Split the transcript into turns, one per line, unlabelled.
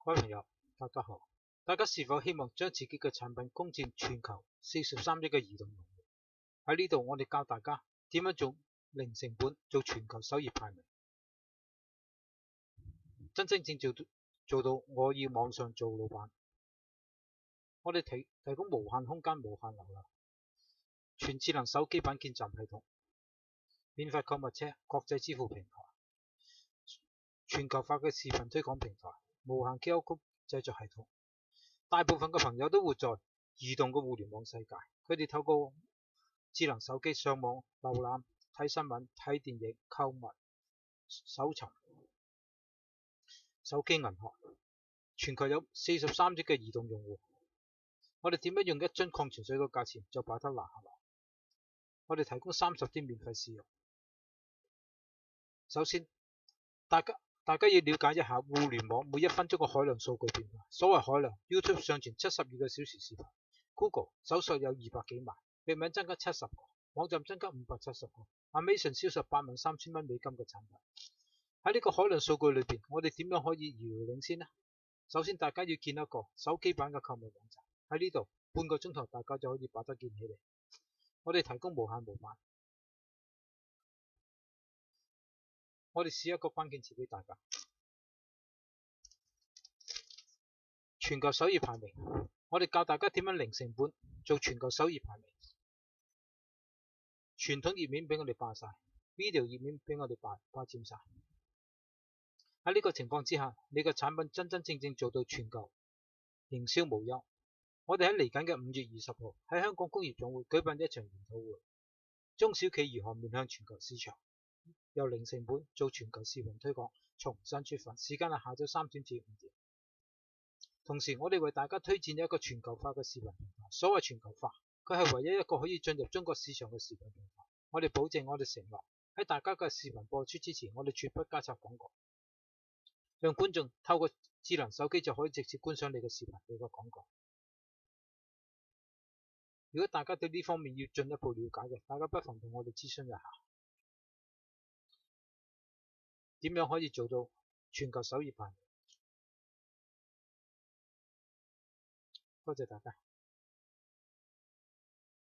各位朋友，大家好。大家是否希望將自己嘅產品攻佔全球43億嘅移動用戶？喺呢度我哋教大家點樣做零成本做全球首頁排名，真正做到我要網上做老闆。我哋提供無限空間、無限流量、全智能手機版建站系統、免費購物車、國際支付平台、全球化嘅視頻推廣平台、無限 QR Code 製作系統。大部分嘅朋友都活在移動嘅互聯網世界，佢哋透過智能手機上網、瀏覽、睇新聞、睇電影、購物、搜尋、手機銀行。全球有43億嘅移動用戶，我哋點樣用一樽礦泉水嘅價錢就擺得拿下來？我哋提供30天免費試用。首先，大家要了解一下互聯網每1分鐘嘅海量數據變化。所謂海量 ，YouTube 上傳72個小時視頻 ，Google 搜索有200幾萬，域名增加70個，網站增加570個 ，Amazon 銷售83000蚊美金嘅產品。喺呢個海量數據裏邊，我哋點樣可以遙遙領先呢？首先，大家要建一個手機版嘅購物網站，喺呢度半個鐘頭大家就可以把得建起嚟。我哋提供無限無版。我哋試一個關鍵詞俾大家：全球首頁排名。我哋教大家點樣零成本做全球首頁排名。傳統頁面俾我哋霸晒 ，video 頁面俾我哋霸佔晒。喺呢個情況之下，你嘅產品真正做到全球營銷無憂。我哋喺嚟緊嘅5月20號喺香港工業總會舉辦一場研討會，中小企如何面向全球市場，由零成本做全球視頻推廣，重新出發。時間係下晝3點至5點。同時，我哋為大家推薦一個全球化嘅視頻平台。所謂全球化，佢係唯一一個可以進入中國市場嘅視頻平台。我哋保證，我哋承諾喺大家嘅視頻播出之前，我哋絕不加插廣告，讓觀眾透過智能手機就可以直接觀賞你嘅視頻，你嘅廣告。如果大家對呢方面要進一步了解嘅，大家不妨同我哋諮詢一下，點樣可以做到全球首頁排名。多謝大家。